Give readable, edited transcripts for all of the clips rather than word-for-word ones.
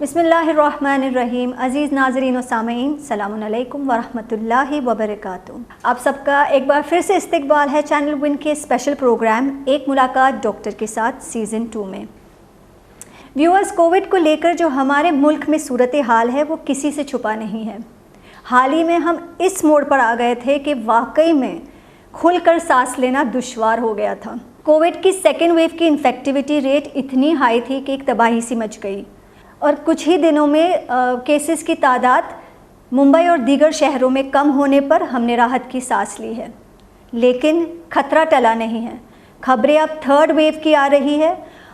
बिस्मिल्लाहिर्रहमानिर्रहीम। अज़ीज़ नाज़रीन व सामीन, सलामुन अलैकुम व रहमतुल्लाहि व बरकातुहू। आप सबका एक बार फिर से इस्तकबाल है चैनल विन के स्पेशल प्रोग्राम एक मुलाकात डॉक्टर के साथ सीज़न 2 में। व्यूअर्स, कोविड को लेकर जो हमारे मुल्क में सूरत हाल है वो किसी से छुपा नहीं है। हाल ही में हम इस मोड़ पर आ गए थे कि वाकई में खुलकर सांस लेना दुश्वार हो गया था। कोविड की सेकेंड वेव की इन्फेक्टिविटी रेट इतनी हाई थी कि एक तबाही सी मच गई और कुछ ही दिनों में केसेस की तादाद मुंबई और दीगर शहरों में कम होने पर हमने राहत की सांस ली है। लेकिन खतरा टला नहीं है। खबरें अब थर्ड वेव की आ रही है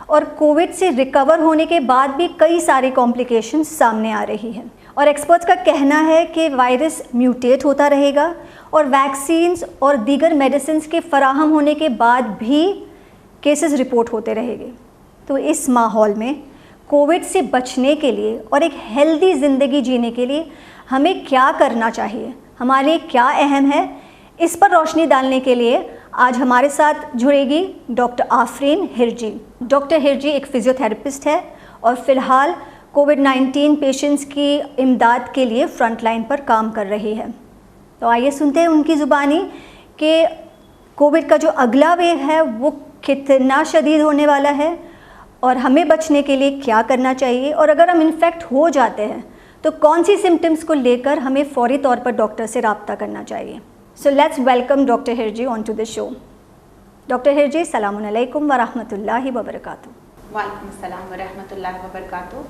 और कोविड से रिकवर होने के बाद भी कई सारी कॉम्प्लिकेशंस सामने आ रही हैं और एक्सपर्ट्स का कहना है कि वायरस म्यूटेट होता रहेगा और वैक्सीन्स और दीगर मेडिसिन्स के फराहम होने के बाद भी केसेस रिपोर्ट होते रहेंगे। तो इस माहौल में कोविड से बचने के लिए और एक हेल्दी ज़िंदगी जीने के लिए हमें क्या करना चाहिए, हमारे लिए क्या अहम है, इस पर रोशनी डालने के लिए आज हमारे साथ जुड़ेगी डॉक्टर आफरीन हिरजी। डॉक्टर हिरजी एक फ़िज़ियोथेरेपिस्ट है और फ़िलहाल कोविड-19 पेशेंट्स की इमदाद के लिए फ्रंट लाइन पर काम कर रही है। तो आइए सुनते हैं उनकी ज़ुबानी कि कोविड का जो अगला वेव है वो कितना शदीद होने वाला है और हमें बचने के लिए क्या करना चाहिए, और अगर हम इन्फेक्ट हो जाते हैं तो कौन सी सिम्टम्स को लेकर हमें फ़ौरी तौर पर डॉक्टर से रब्ता करना चाहिए। So let's welcome doctor Hirji on to the show. Doctor Hirji, सलामुन अलैकुम व रहमतुल्लाहि व बरकातुहू। वालेकुम अस्सलाम व रहमतुल्लाहि व बरकातुहू।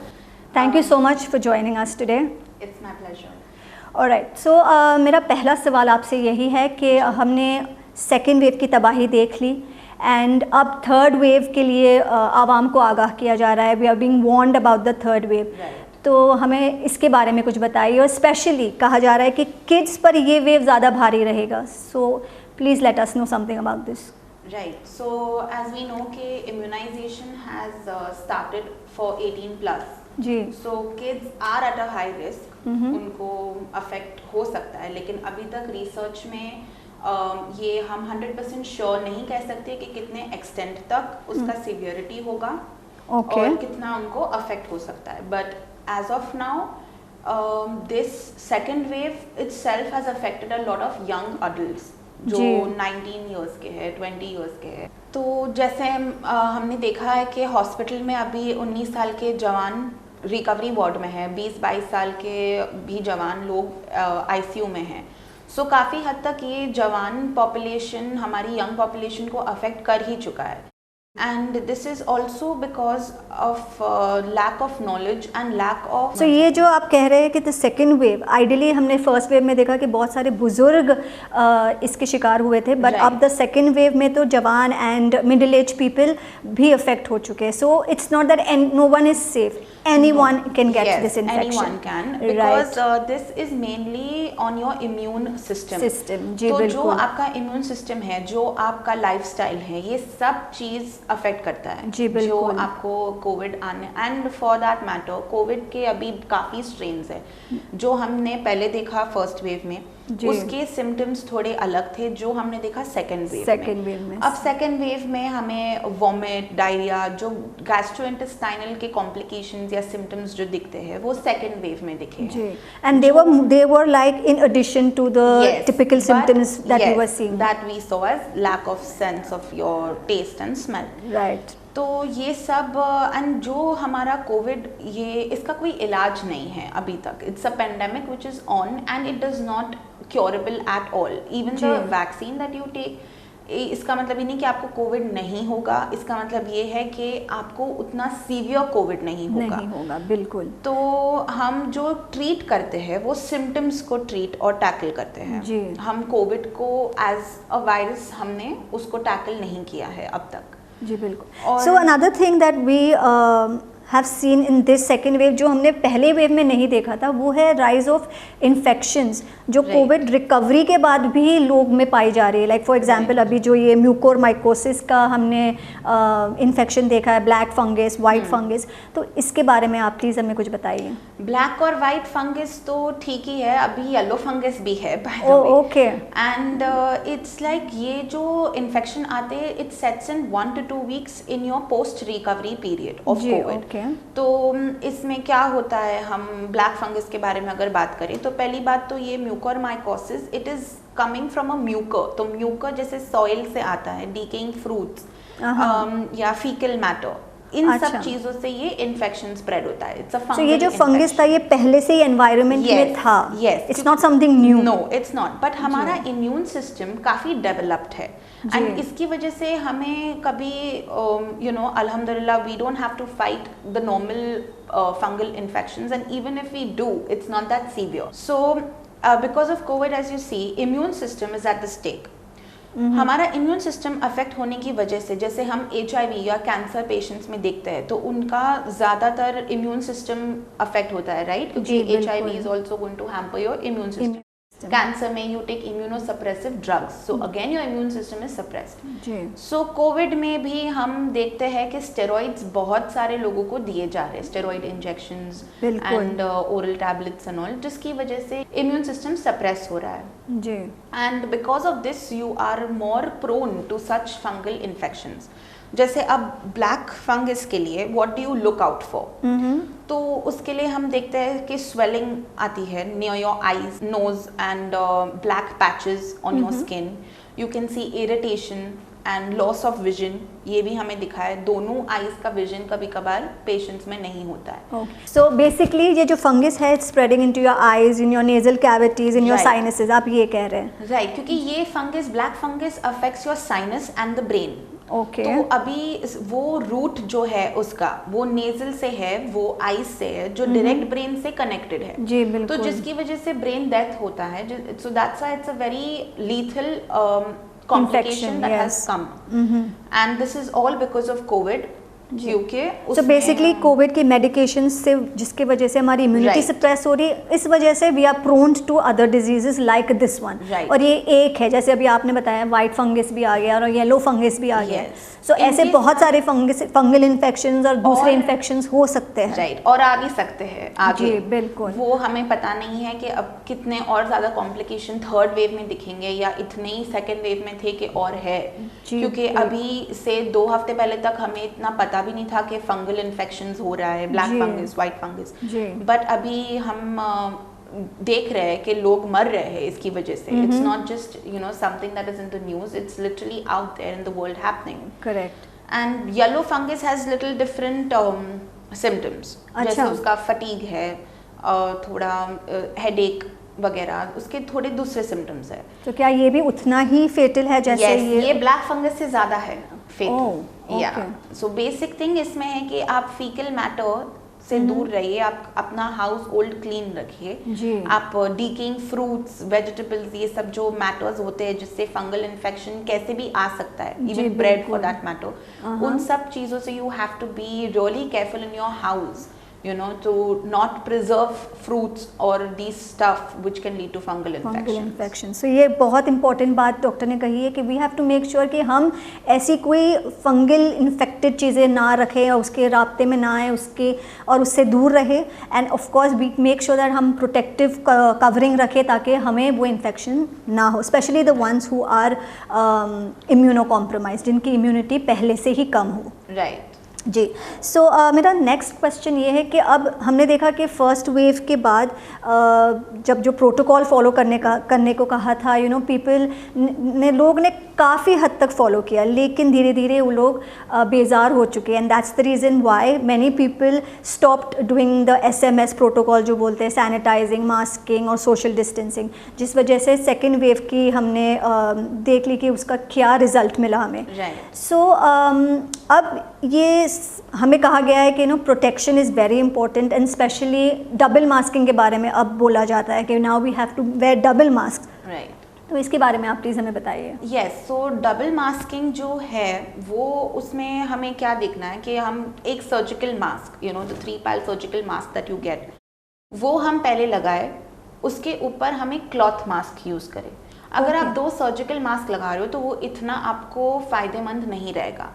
Thank you so much for joining us today. It's my pleasure. Alright, so मेरा पहला सवाल आपसे यही है कि हमने सेकेंड वेव की तबाही देख ली एंड अब थर्ड वेव के लिए आवाम को आगाह किया जा रहा है। We are being warned about the third wave. तो हमें इसके बारे में कुछ बताइए, और स्पेशली कहा जा रहा है कि किड्स पर ये वेव ज़्यादा भारी रहेगा। So please let us know something about this. Right, so as we know कि इम्यूनाइजेशन हैज़ स्टार्टेड फॉर 18+। जी। So kids are at a high risk, उनको अफेक्ट हो सकता है, लेकिन अभी तक रिसर्च में ये हम 100% श्योर नहीं कह सकते कि कितने एक्सटेंट तक उसका सीवियरिटी होगा और कितना उनको अफेक्ट हो सकता है। But as of now this second wave itself has affected a lot of young adults जो 19 इयर्स के हैं, 20 इयर्स के हैं। तो जैसे हमने देखा है कि हॉस्पिटल में अभी 19 साल के जवान रिकवरी वार्ड में है, 20-22 साल के भी जवान लोग आईसीयू में हैं। सो काफ़ी हद तक ये जवान पॉपुलेशन हमारी यंग पॉपुलेशन को अफेक्ट कर ही चुका है। And this is also because of lack of knowledge and lack of. So ये जो आप कह रहे हैं कि द सेकेंड वेव, आइडियली हमने फर्स्ट वेव में देखा कि बहुत सारे बुजुर्ग इसके शिकार हुए थे, बट अब द सेकेंड वेव में तो जवान एंड मिडिल एज पीपल भी अफेक्ट हो चुके हैं। So it's not that no one is safe, anyone can get this infection. Anyone can, because this is mainly on your immune system. जी तो बिल्कुल। जो आपका इम्यून सिस्टम है, जो आपका लाइफस्टाइल है, ये सब चीज़ अफेक्ट करता है। जी बिल्कुल। जो आपको कोविड आने, and for that matter Covid के अभी काफ़ी स्ट्रेन्स है। जो हमने पहले देखा फर्स्ट वेव में, उसके सिम्टम्स थोड़े अलग थे जो हमने देखा सेकेंड वेव में। अब सेकेंड वेव में हमें वॉमिट, डायरिया, जो गैस्ट्रोइंटेस्टाइनल के कॉम्प्लिकेशंस या सिम्टम्स जो दिखते हैं वो सेकेंड वेव में दिखे हैं। And they were like in addition to the typical symptoms that you were seeing, that we saw as lack of sense of your taste and smell. right. तो ये सब एंड जो हमारा कोविड, ये इसका कोई इलाज नहीं है अभी तक। It's a pandemic which is on and it does not curable at all. Even the vaccine that you take, इसका मतलब ये नहीं कि आपको कोविड नहीं होगा, इसका मतलब ये है कि आपको उतना सीवियर कोविड नहीं होगा। बिल्कुल। तो हम जो ट्रीट करते हैं वो सिम्टम्स को ट्रीट और टैकल करते हैं। जी। हम कोविड को एज अ वायरस हमने उसको टैकल नहीं किया है अब तक। जी बिल्कुल। So another thing that we have seen in this second wave, जो हमने पहले वेव में नहीं देखा था, वो है राइज ऑफ इन्फेक्शंस जो कोविड रिकवरी के बाद भी लोग में पाई जा रही है। लाइक फॉर एग्जांपल अभी जो ये म्यूकोरमाइकोसिस का हमने इन्फेक्शन देखा है, ब्लैक फंगस, वाइट फंगस, तो इसके बारे में आप प्लीज़ हमें कुछ बताइए। ब्लैक और वाइट फंगस तो ठीक ही है, अभी येलो फंगस भी है ओके। एंड इट्स लाइक ये जो इन्फेक्शन आते हैं, it sets in 1 to 2 weeks in your post recovery period of Covid. Okay तो इसमें क्या होता है, हम ब्लैक फंगस के बारे में अगर बात करें तो पहली बात तो ये mucormycosis, it is coming from a Mucor. तो म्यूकर जैसे सॉइल से आता है, डीकेइंग फ्रूट्स या फीकल मैटर, इन सब चीजों से ये इन्फेक्शन स्प्रेड होता है। It's a fungal. ये जो फंगस था ये पहले से ही एनवायरनमेंट में था? Yes, it's not something new. No it's not, but हमारा इम्यून सिस्टम काफी डेवलप्ड है एंड इसकी वजह से हमें कभी अल्हम्दुलिल्लाह we don't have to fight the normal fungal infections, and even if we do it's not that severe. So because of COVID as you see, immune system is at the stake. हमारा immune system affect होने की वजह से, जैसे हम HIV या cancer patients में देखते हैं तो उनका ज़्यादातर इम्यून सिस्टम अफेक्ट होता है, राइट? क्योंकि HIV is also going to hamper your immune system. Cancer में you take immunosuppressive drugs, so again your immune system is suppressed. So COVID में भी हम देखते हैं कि स्टेरॉइड्स बहुत सारे लोगों को दिए जा रहे हैं, steroid injections and oral tablets and all, जिसकी वजह से इम्यून सिस्टम सप्रेस हो रहा है जी। And because of this you are more prone to such fungal infections. जैसे अब ब्लैक फंगस के लिए what do you look out for? तो उसके लिए हम देखते हैं कि स्वेलिंग आती है near your eyes, nose and black patches on your skin. You can see irritation and loss of vision, ये भी हमें दिखा है। दोनों आईज का विजन कभी कभार पेशेंट्स में नहीं होता है। सो बेसिकली ये जो फंगस है it's spreading into your eyes, in your nasal cavities, in your sinuses, आप ये कह रहे हैं? राइट, क्योंकि ये fungus, black fungus affects your sinus and the brain. Okay तो अभी वो रूट जो है उसका, वो नेजल से है, वो आईज से है, जो डायरेक्ट ब्रेन से कनेक्टेड है जी, बिल्कुल। तो जिसकी वजह से ब्रेन डेथ होता है। So that's why it's a very lethal complication that has come, and this is all because of COVID। क्योंकि तो बेसिकली कोविड की मेडिकेशन से जिसकी वजह से हमारी इम्यूनिटी सप्रेस हो रही है, इस वजह से we are prone to other diseases like this one. और ये एक है, जैसे अभी आपने बताया वाइट फंगस भी आ गया और येलो फंगस भी आ गया। सो ऐसे बहुत सारे फंगल इन्फेक्शंस और दूसरे इन्फेक्शंस हो सकते हैं। राइट, और आ भी सकते हैं आगे। जी बिल्कुल। वो हमें पता नहीं है कि अब कितने और ज़्यादा कॉम्प्लिकेशन थर्ड वेव में दिखेंगे या इतने ही सेकेंड वेव में थे कि और है, क्योंकि अभी से 2 हफ्ते पहले तक हमें इतना पता भी नहीं था कि फंगल इन्फेक्शंस हो रहा है, black fungus, white fungus. But अभी हम देख रहे हैं कि लोग मर रहे हैं इसकी वजह से। It's not just something that is in the news, it's literally out there in the world happening. Correct. And yellow fungus has little different symptoms. जैसे उसका फटीग है, थोड़ा हेडेक वगैरह, उसके थोड़े दूसरे सिम्टम्स है। तो क्या ये भी उतना ही फेटल है जैसे ये ब्लैक फंगस से ज्यादा है फेटल। या सो बेसिक थिंग इसमें है कि आप फीकल मैटर से दूर रहिए, आप अपना हाउस होल्ड क्लीन रखिए, आप डीकेइंग फ्रूट्स, वेजिटेबल्स, ये सब जो मैटर्स होते हैं जिससे फंगल इन्फेक्शन कैसे भी आ सकता है, even bread for that matter, उन सब चीज़ों से you have to be really careful in your house, to not preserve fruits or these stuff which can lead to fungal infections. So ये बहुत important बात डॉक्टर ने कही है कि we have to make sure कि हम ऐसी कोई फंगल इन्फेक्टेड चीज़ें ना रखें और उसके राब्ते में ना आए, उसके और उससे दूर रहे। And of course we make sure that हम प्रोटेक्टिव कवरिंग रखें ताकि हमें वो इन्फेक्शन ना हो, specially the ones who are immunocompromised, जिनकी इम्यूनिटी पहले से ही कम हो। राइट जी। सो मेरा नेक्स्ट क्वेश्चन ये है कि अब हमने देखा कि फर्स्ट वेव के बाद जब जो प्रोटोकॉल फॉलो करने को कहा था, पीपल ने, लोग ने काफ़ी हद तक फॉलो किया, लेकिन धीरे धीरे वो लोग बेजार हो चुके हैं। And that's the reason why many people stopped doing the SMS protocol जो बोलते हैं, सैनिटाइजिंग, मास्किंग और सोशल डिस्टेंसिंग, जिस वजह से सेकेंड वेव की हमने देख ली कि उसका क्या रिज़ल्ट मिला हमें। सो अब ये हमें कहा गया है कि protection is very important, and specially double masking के बारे में अब बोला जाता है कि now we have to wear double mask. Right, तो इसके बारे में आप प्लीज़ हमें बताइए। यस, सो डबल मास्किंग जो है वो, उसमें हमें क्या देखना है कि हम एक surgical mask, the 3-ply surgical mask that you get, वो हम पहले लगाए, उसके ऊपर हमें क्लॉथ मास्क यूज़ करें। अगर आप 2 सर्जिकल मास्क लगा रहे हो तो वो इतना आपको फ़ायदेमंद नहीं रहेगा,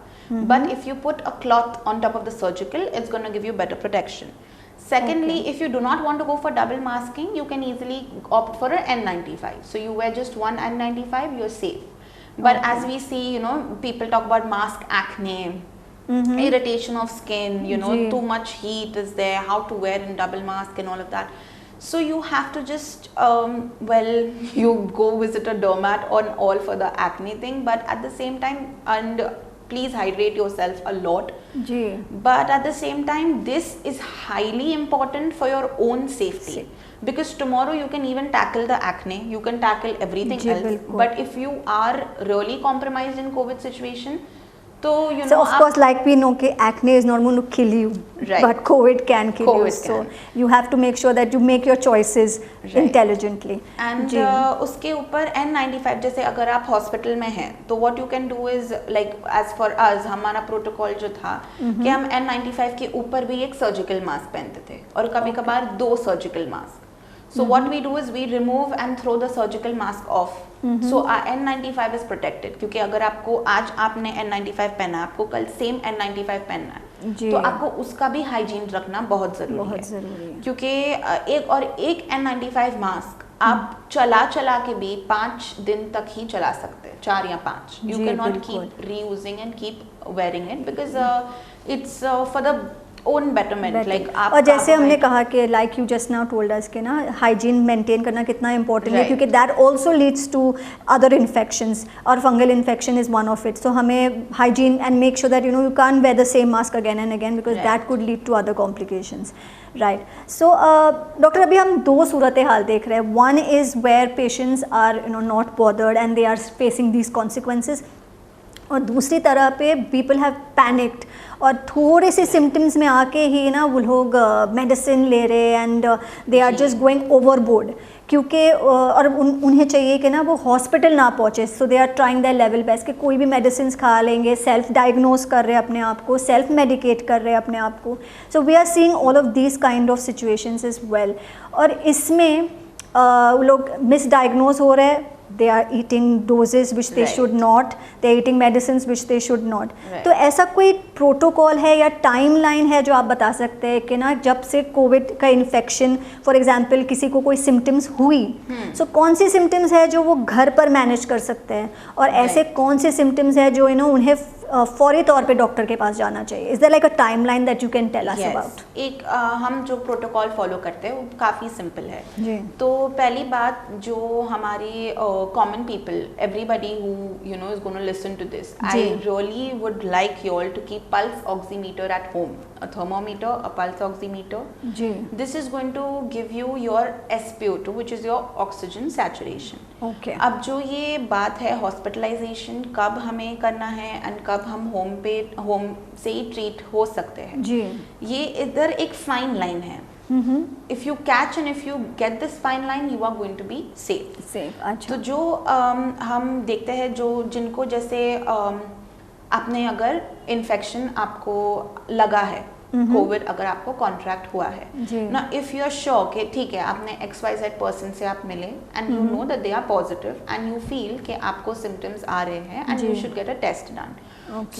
but if you put a cloth on top of the surgical, it's going to give you better protection. Secondly, if you do not want to go for double masking, you can easily opt for an N95. So you wear just one N95, you're safe. But as we see, people talk about mask acne, irritation of skin, जी. too much heat is there, how to wear in double mask and all of that. So you have to just you go visit a dermat on all for the acne thing, but at the same time, and please hydrate yourself a lot. जी. But at the same time, this is highly important for your own safety. Because tomorrow you can even tackle the acne, you can tackle everything जी, else. बिल्कुल. But if you are really compromised in COVID situation, तो So of course, like we know कि acne is not going to kill you, Right. but COVID can kill you. COVID So can. you have to make sure that you make your choices Right. intelligently. And जी. उसके ऊपर N95, जैसे अगर आप hospital में हैं तो what you can do is like as for us, हमारा प्रोटोकॉल जो था कि हम N95 के ऊपर भी एक सर्जिकल मास्क पहनते थे और कभी कभार 2 surgical mask. So what we do is we remove and throw the surgical mask off. So our N95 is protected. क्योंकि अगर आपको आज आपने N95 पहना है, आपको कल सेम N95 पहनना है, जी. तो आपको उसका भी हाइजीन रखना बहुत जरूरी है. क्योंकि एक N95 मास्क आप चला के भी 5 दिन तक ही चला सकते हैं, 4 या 5. You cannot keep reusing and keep wearing it because it's for the own betterment. Like आप और जैसे हमने कहा कि like you just now told us कि ना hygiene maintain करना कितना important है, क्योंकि that also leads to other infections और fungal infection is one of it. So हमें hygiene and make sure that you can't wear the same mask again and again because that could lead to other complications. Right. So doctor अभी हम 2 सूरत हाल देख रहे हैं. One is where patients are not bothered and they are facing these consequences. और दूसरी तरह पे people have panicked और थोड़े से सिम्टम्स में आके ही ना वो लोग मेडिसिन ले रहे and they are just going overboard, क्योंकि और उन्हें चाहिए कि ना वो हॉस्पिटल ना पहुँचे. So they are trying that level best कि कोई भी मेडिसिन खा लेंगे, सेल्फ डायग्नोज कर रहे हैं अपने आप को, सेल्फ मेडिकेट कर रहे हैं अपने आप को. So we are seeing all of these kind of situations as well. और इसमें लोग मिसडायग्नोज हो रहे हैं. They are eating doses which they should not. They are eating medicines which they should not. तो ऐसा कोई प्रोटोकॉल है या टाइमलाइन है जो आप बता सकते हैं कि ना जब से कोविड का इन्फेक्शन, फॉर एग्जांपल किसी को कोई सिम्टम्स हुई, सो कौन सी सिम्टम्स है जो वो घर पर मैनेज कर सकते हैं और ऐसे कौन से सिम्टम्स है जो उन्हें फौरी तौर पे डॉक्टर के पास जाना चाहिए? Is there like a timeline that you can tell us about? एक हम जो प्रोटोकॉल फॉलो करते हैं वो काफ़ी सिंपल है जी. तो पहली बात जो हमारी common people, everybody who is gonna listen to this, I really would like you all to keep pulse oximeter at home, a thermometer, a pulse oximeter. जी. This is going to give you your SpO2, which is your oxygen saturation. Okay. अब जो ये बात है hospitalisation कब हमें करना है एंड कब हम होम से ही ट्रीट हो सकते हैं, जी. ये इधर एक फाइन लाइन है. If you catch and if you get this fine line, you are going to be safe. अच्छा. तो जो हम देखते हैं जो जिनको जैसे आपने अगर इन्फेक्शन आपको लगा है, कोविड अगर आपको कॉन्ट्रैक्ट हुआ है ना, इफ यू आर श्योर कि ठीक है आपने XYZ पर्सन से आप मिले and you know that they are positive and you feel कि आपको सिम्टम्स आ रहे हैं and you should get a test done.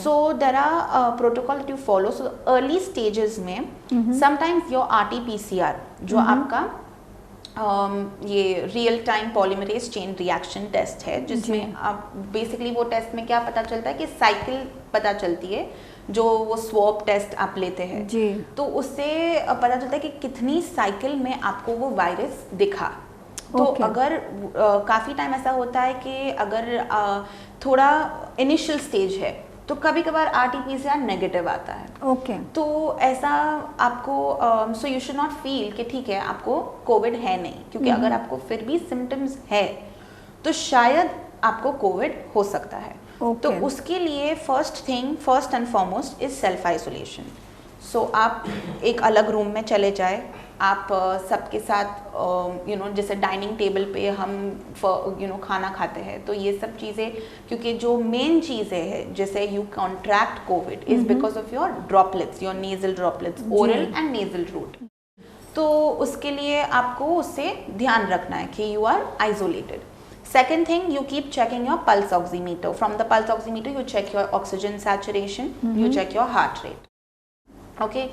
So there are protocol to follow. So early stages में समटाइम्स योर RT-PCR जो आपका ये real time polymerase chain reaction test है, जिसमें आप बेसिकली वो टेस्ट में क्या पता चलता है कि साइकिल पता चलती है, जो वो स्वैब टेस्ट आप लेते हैं जी. तो उससे पता चलता है कि कितनी साइकिल में आपको वो वायरस दिखा. तो अगर काफ़ी टाइम ऐसा होता है कि अगर थोड़ा इनिशियल स्टेज है तो कभी कभार RT-PCR नेगेटिव आता है. ओके. तो ऐसा आपको so you should not feel कि ठीक है आपको कोविड है नहीं, क्योंकि अगर आपको फिर भी सिम्टम्स है तो शायद आपको कोविड हो सकता है. तो उसके लिए first and foremost is self isolation. So आप एक अलग रूम में चले जाए, आप सबके साथ जैसे डाइनिंग टेबल पे हम खाना खाते हैं, तो ये सब चीज़ें, क्योंकि जो मेन चीज़ें हैं जैसे you contract COVID is because of your droplets, your nasal droplets, oral and nasal route. तो उसके लिए आपको उससे ध्यान रखना है कि you are isolated. Second thing, you keep checking your pulse oximeter. From the pulse oximeter, you check your oxygen saturation, you check your heart rate. Okay.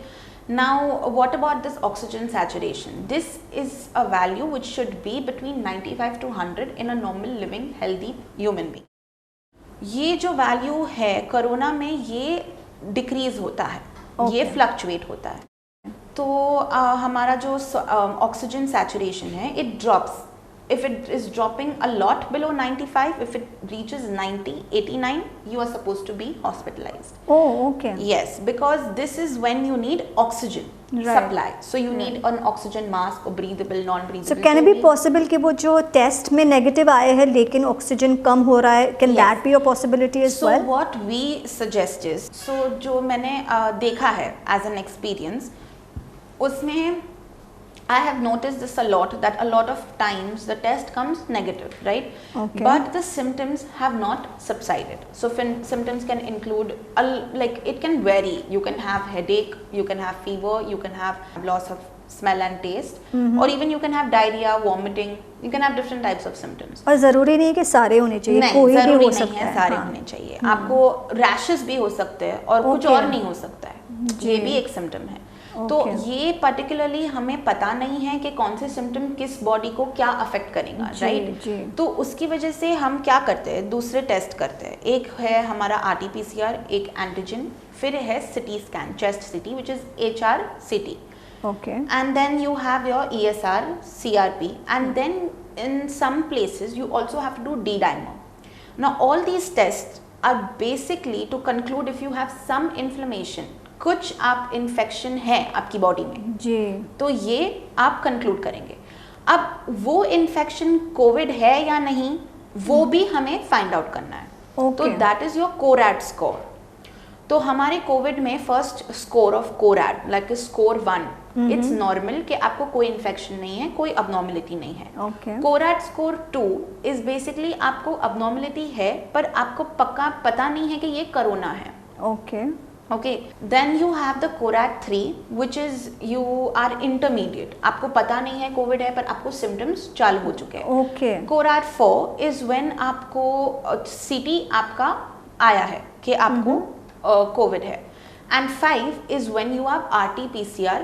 Now, what about this oxygen saturation? This is a value which should be between 95 to 100 in a normal living healthy human being. ये जो value है corona में, ये decrease होता है, Okay. ये fluctuate होता है। तो हमारा जो ऑक्सीजन सैचुरेशन है, it drops if it is dropping a lot below 95, if it reaches 90, 89, you are supposed to be hospitalized. Oh, okay. Yes, because this is when you need oxygen supply. So you need an oxygen mask or breathable, non-breathable. So can it be possible कि वो जो test में negative आए हैं लेकिन oxygen कम हो रहा है, can that be a possibility as well? So what we suggest is, so जो मैंने देखा है as an experience, उसमें I have noticed this a lot, that a lot of times the test comes negative, right? Okay. But the symptoms have not subsided. So symptoms can include, like it can vary. You can have headache, you can have fever, you can have loss of smell and taste, or even you can have diarrhea, vomiting. You can have different types of symptoms. और ज़रूरी नहीं है कि सारे होने चाहिए, नहीं, कोई भी जरूरी हो नहीं सकता है है, सारे हाँ. होने चाहिए. आपको रैशेस भी हो सकते हैं और कुछ और नहीं हो सकता है, ये भी एक सिम्टम है. तो ये पर्टिकुलरली हमें पता नहीं है कि कौन से सिम्टम किस बॉडी को क्या अफेक्ट करेगा, राइट? तो उसकी वजह से हम क्या करते हैं, दूसरे टेस्ट करते हैं. एक है हमारा RT-PCR, एक एंटीजन, फिर है CT scan, chest city, which is HRCT. Okay. And then you have your ESR, CRP, and then in some places you also have to do D-dimer. Now all these tests are basically to conclude if you have some inflammation, कुछ आप infection है आपकी body में जी, तो ये आप conclude करेंगे. अब वो इन्फेक्शन कोविड है या नहीं वो भी हमें फाइंड आउट करना है. तो that is your CORADS score. तो हमारे कोविड में first score of CORADS like score 1, it's normal कि आपको कोई इन्फेक्शन नहीं है, कोई अबनॉर्मलिटी नहीं है. कोरैड स्कोर 2 इज बेसिकली आपको अबनॉर्मलिटी है पर आपको पक्का पता नहीं है कि ये कोरोना है. Okay, then you have the CORAD 3, which is you are intermediate. आपको पता नहीं है कोविड है पर आपको symptoms चालू हो चुके हैं. CORAD 4 is when आपको CT आपका आया है कि आपको कोविड है. And 5 is when you have RT-PCR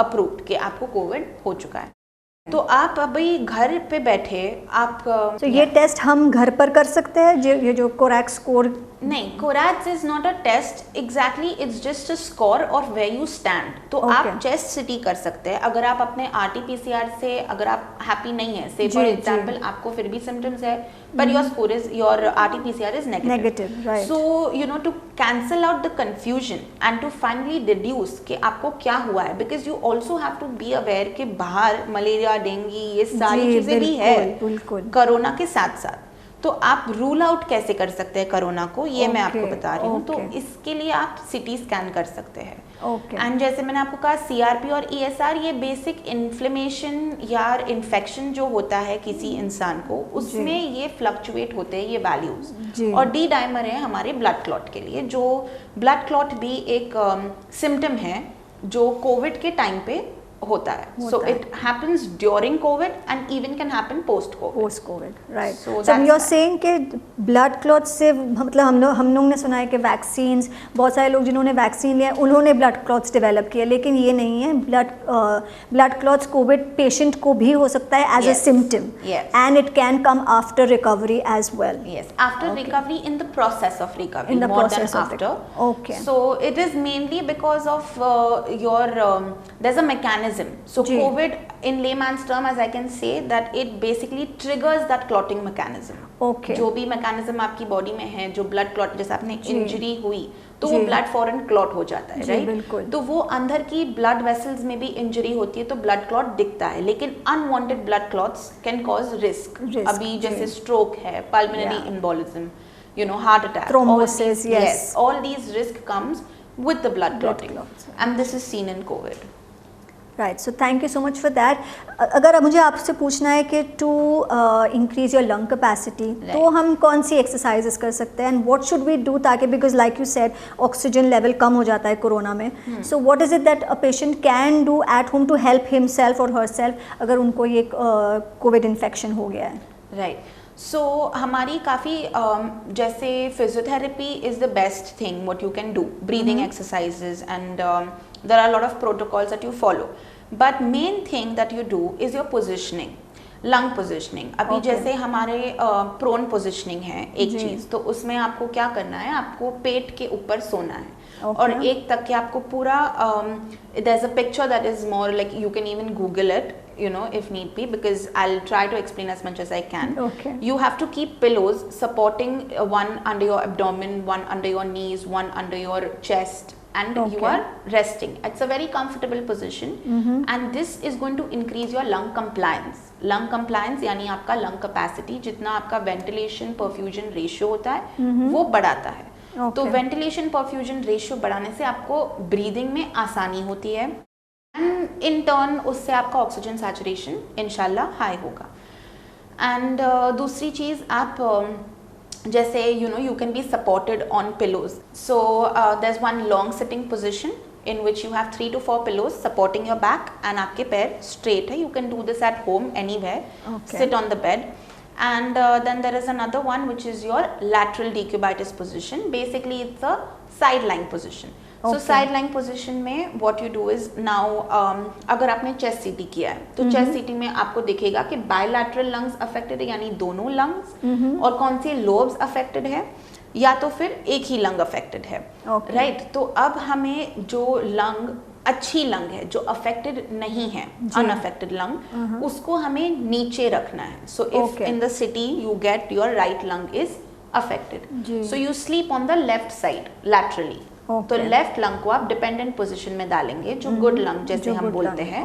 approved कि आपको कोविड हो चुका है. तो आप अभी घर पे बैठे आप तो ये टेस्ट हम घर पर कर सकते हैं, ये जो कोरैड स्कोर? नहीं, CORADS is not a test exactly, it's just a score of where you stand. तो आप चेस्ट सिटी कर सकते हैं अगर आप अपने RT-PCR से अगर आप हैप्पी नहीं है, से फॉर एग्जांपल आपको फिर भी सिम्टम्स है but your score is, your RT-PCR is negative, right? So you know, to cancel out the confusion and to finally deduce कि आपको क्या हुआ है, because you also have to be aware कि बाहर मलेरिया, डेंगू ये सारी चीजें भी है कोरोना के साथ साथ. तो आप रूल आउट कैसे कर सकते हैं कोरोना को, ये मैं आपको बता रही हूँ. तो इसके लिए आप सिटी स्कैन कर सकते हैं. एंड जैसे मैंने आपको कहा CRP और ESR ये बेसिक इन्फ्लेमेशन या इन्फेक्शन जो होता है किसी इंसान को, उसमें ये फ्लक्चुएट होते हैं ये वैल्यूज. और D-डाइमर है हमारे ब्लड क्लॉट के लिए, जो ब्लड क्लॉट भी एक सिम्टम है जो कोविड के टाइम पे होता है. So it happens during COVID and even can happen post COVID, right? So you're saying कि blood clots से मतलब हम लोग ने सुना है कि वैक्सीन्स, बहुत सारे लोग जिन्होंने वैक्सीन लिया उन्होंने ब्लड क्लॉट्स डेवलप किया, लेकिन ये नहीं है. ब्लड क्लॉट्स कोविड पेशेंट को भी हो सकता है as a symptom, and it can come after recovery as well. Yes, after recovery, in the process of recovery, in the more process than of after. Okay. So it is mainly because of your there's a mechanism. So COVID in layman's term, as I can say, that it basically triggers that clotting mechanism. Okay. जो भी mechanism आपकी body में है, जो blood clot, जैसे आपने injury हुई तो वो ब्लड फॉरन क्लॉट हो जाता है, राइट? तो वो अंदर की ब्लड वेसल्स में भी इंजरी होती है तो ब्लड क्लॉट दिखता है, लेकिन unwanted blood clots can cause risk. अभी जैसे स्ट्रोक है, pulmonary embolism, you know, heart attack, thrombosis, yes, all these risk comes with the blood clotting, and this is seen in COVID. Right. So thank you so much for that. अगर मुझे आपसे पूछना है कि to increase your lung capacity तो हम कौन सी एक्सरसाइजेस कर सकते हैं, and what should we do, ताकि because like you said oxygen level कम हो जाता है कोरोना में. So what is it that a patient can do at home to help himself और हरसेल्फ अगर उनको ये कोविड इन्फेक्शन हो गया है? राइट. सो हमारी काफ़ी जैसे physiotherapy is the best thing what you can do, breathing exercises, and there are a lot of protocols that you follow, but main thing that you do is your positioning. Lung positioning, अभी जैसे हमारे prone positioning है एक चीज, तो उसमें आपको क्या करना है, आपको पेट के ऊपर सोना है और एक तक के आपको पूरा there is a picture that is more like you can even Google it, you know, if need be, because I'll try to explain as much as I can. You have to keep pillows supporting one under your abdomen, one under your knees, one under your chest, and you are resting. It's a very comfortable position, and this is going to increase your lung compliance. Lung compliance यानी आपका lung capacity, जितना आपका ventilation perfusion ratio होता है वो बढ़ाता है। तो ventilation perfusion ratio बढ़ाने से आपको breathing में आसानी होती है, एंड इन टर्न उससे आपका ऑक्सीजन सैचुरेशन इंशाल्लाह हाई होगा। एंड दूसरी चीज़, आप जैसे you can be supported on pillows, so there is one long sitting position in which you have 3 to 4 pillows supporting your back and आपके पैर straight है। You can do this at home anywhere, sit on the bed, and then there is another one which is your lateral decubitus position. Basically it's a side lying position. So side line position में what you do is now अगर आपने chest सीटी किया है तो chest सीटी में आपको दिखेगा कि बायलैटरल लंग्स अफेक्टेड है, यानी दोनों लंग्स, और कौन सी लोब्स अफेक्टेड है, या तो फिर एक ही लंग अफेक्टेड है, राइट। तो अब हमें जो लंग अच्छी लंग है, जो अफेक्टेड नहीं है, अनअफेक्टेड लंग, उसको हमें नीचे रखना है। So if in the city you get your right lung is affected, so you sleep on the left side laterally. तो लेफ्ट लंग को आप डिपेंडेंट पोजीशन में डालेंगे, जो गुड लंग जैसे हम बोलते हैं,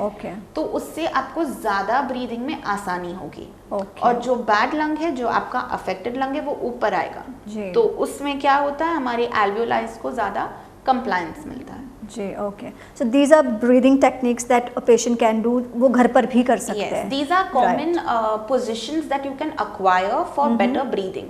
तो उससे आपको ज्यादा ब्रीदिंग में आसानी होगी। और जो बैड लंग है, जो आपका अफेक्टेड लंग है, वो ऊपर आएगा, तो उसमें क्या होता है, हमारे एल्वियोलाइज को ज्यादा कंप्लायंस मिलता है। जी, okay. So these are breathing techniques that a patient can do, वो घर पर भी कर सकते हैं। These are common positions that you can acquire for better breathing,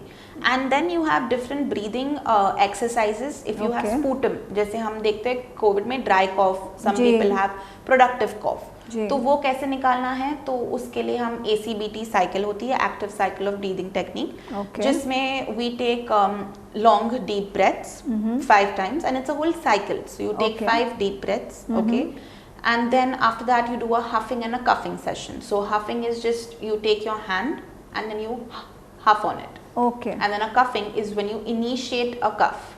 and then you have different breathing exercises. If you have sputum, जैसे हम देखते हैं कोविड में dry cough, some people have productive cough, तो वो कैसे निकालना है, तो उसके लिए हम ACBT साइकिल होती है, active cycle of breathing technique, जिसमें we take long deep breaths 5 times, and it's a whole cycle, so you take 5 deep breaths, and then after that you do a huffing and a cuffing session. So huffing is just you take your hand and then you huff on it, and then a cuffing is when you initiate a cuff,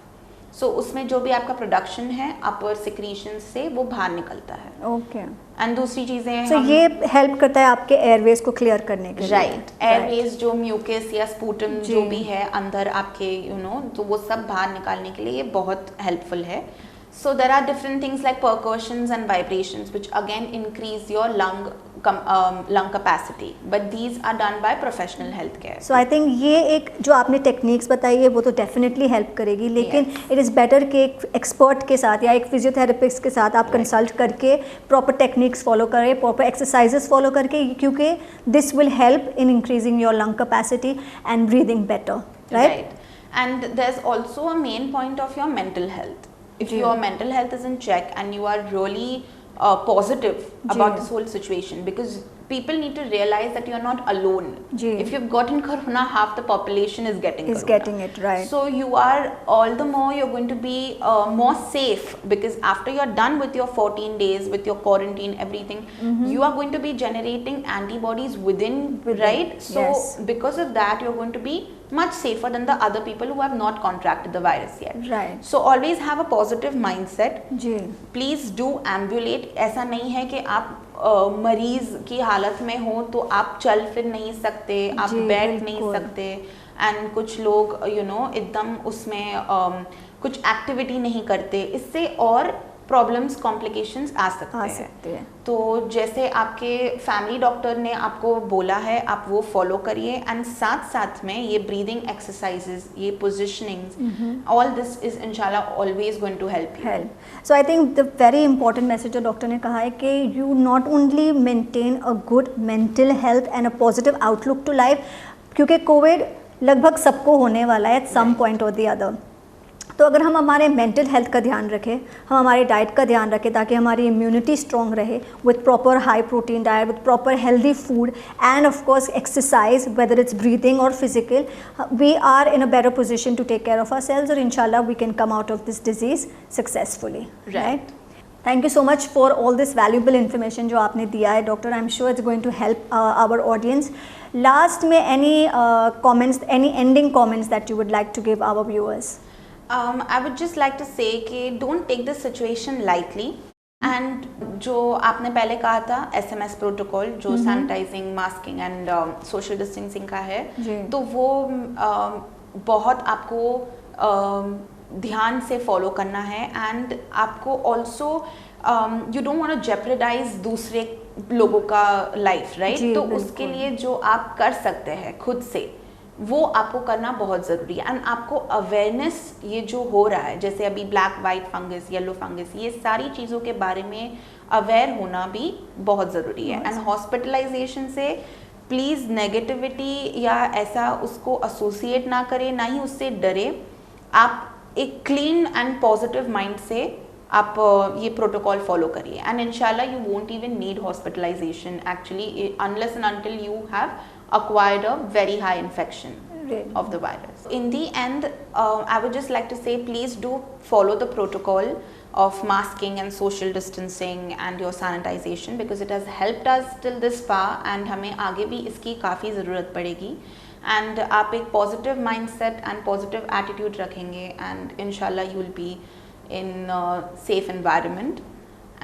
so उसमें जो भी आपका production है अपर secretion से वो बाहर निकलता है। एंड दूसरी चीजें, so ये हेल्प करता है आपके एयरवेज को क्लियर करने के लिए, राइट। एयरवेज जो म्यूकस या स्पूटम जो भी है अंदर आपके, तो वो सब बाहर निकालने के लिए ये बहुत हेल्पफुल है। So there are different things like percussions and vibrations which again increase your lung capacity, but these are done by professional healthcare. So I think ये एक जो आपने टेक्निक्स बताई है वो तो डेफिनेटली हेल्प करेगी, लेकिन इट इज़ बेटर कि एक एक्सपर्ट के साथ या एक फिजियोथेरेपिस्ट के साथ आप कंसल्ट करके प्रॉपर टेक्निक्स फॉलो करें, प्रॉपर एक्सरसाइजेस फॉलो करके, क्योंकि this will help in increasing your lung capacity and breathing better, right. And there's also a main point of your mental health. If your mental health is in check and you are really positive about this whole situation, because people need to realize that you are not alone. If you've gotten corona, half the population is getting it, right. So you are all the more, you're going to be more safe, because after you're done with your 14 days, with your quarantine, everything, you are going to be generating antibodies within, right? So because of that, you're going to be much safer than the other people who have not contracted the virus yet. Right. So always have a positive mindset. Please do ambulate. ऐसा नहीं है कि आप मरीज की हालत में हो तो आप चल फिर नहीं सकते, आप बैठ नहीं सकते, एंड कुछ लोग एकदम उसमें कुछ एक्टिविटी नहीं करते, इससे और प्रॉब्लम्स कॉम्प्लिकेशंस आ सकते हैं। तो जैसे आपके फैमिली डॉक्टर ने आपको बोला है आप वो फॉलो करिए, एंड साथ साथ में ये ब्रीदिंग एक्सरसाइजेस, ये पोजिशनिंग्स, ऑल दिस इज इंशाल्लाह always going to help you. So I think the very important message जो डॉक्टर ने कहा है कि you not only maintain a good mental health and a positive outlook to life, क्योंकि covid लगभग सबको होने वाला है एट सम पॉइंट और द अदर। तो अगर हम हमारे मेंटल हेल्थ का ध्यान रखें, हम हमारी डाइट का ध्यान रखें ताकि हमारी इम्यूनिटी स्ट्रॉन्ग रहे, with proper high protein diet, with proper healthy food, and of course exercise, whether it's breathing और physical, we are in a better position to take care of ourselves, और इंशाल्लाह we can come out of this disease successfully, right. Thank you so much for all this valuable information जो आपने दिया है doctor. I am sure it's going to help our audience. Last में any comments, any ending comments that you would like to give our viewers? I would just like to say कि don't take the situation lightly. And जो आपने पहले कहा था SMS protocol जो sanitising, masking and social distancing का है, तो वो बहुत आपको ध्यान से फॉलो करना है. एंड आपको also you don't want to jeopardise दूसरे लोगों का लाइफ, राइट? तो उसके लिए जो आप कर सकते हैं खुद से वो आपको करना बहुत ज़रूरी है. एंड आपको अवेयरनेस ये जो हो रहा है, जैसे अभी black white fungus, yellow fungus, ये सारी चीज़ों के बारे में अवेयर होना भी बहुत ज़रूरी है. एंड हॉस्पिटलाइजेशन से प्लीज़ नेगेटिविटी या ऐसा उसको एसोसिएट ना करें, ना ही उससे डरे. आप एक क्लीन एंड पॉजिटिव माइंड से आप ये प्रोटोकॉल फॉलो करिए. एंड इंशाल्लाह you won't even need hospitalisation actually unless and until you have acquired a very high infection of the virus. In the end, I would just like to say, please do follow the protocol of masking and social distancing and your sanitization, because it has helped us till this far and हमें आगे भी इसकी काफ़ी ज़रूरत पड़ेगी. And आप एक positive mindset and positive attitude रखेंगे and inshallah you will be in a safe environment.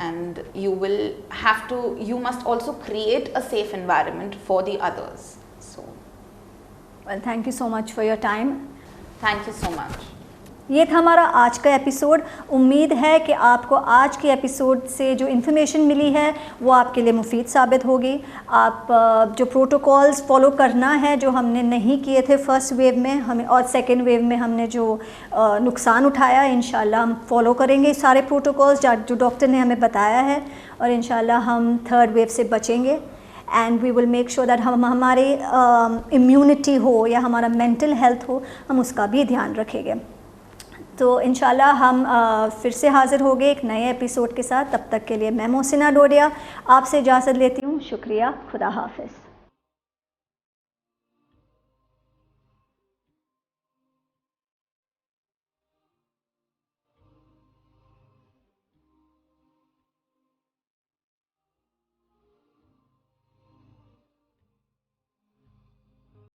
And you must also create a safe environment for the others. So, well, thank you so much for your time. Thank you so much. ये था हमारा आज का episode. उम्मीद है कि आपको आज के एपिसोड से जो इन्फॉर्मेशन मिली है वो आपके लिए मुफीद साबित होगी. आप जो प्रोटोकॉल्स फॉलो करना है जो हमने नहीं किए थे फर्स्ट वेव में, हमें और सेकेंड वेव में हमने जो नुकसान उठाया, इंशाल्लाह हम फॉलो करेंगे सारे प्रोटोकॉल्स जो डॉक्टर ने हमें बताया है, और इंशाल्लाह हम थर्ड वेव से बचेंगे. And we will make sure that हम हमारे इम्यूनिटी हो या हमारा मेंटल हेल्थ हो, हम उसका भी ध्यान रखेंगे. तो इंशाल्लाह हम फिर से हाज़िर हो गए एक नए एपिसोड के साथ. तब तक के लिए मैं मोहसिना डोडिया आपसे इजाज़त लेती हूँ. शुक्रिया. खुदा हाफ़िज़.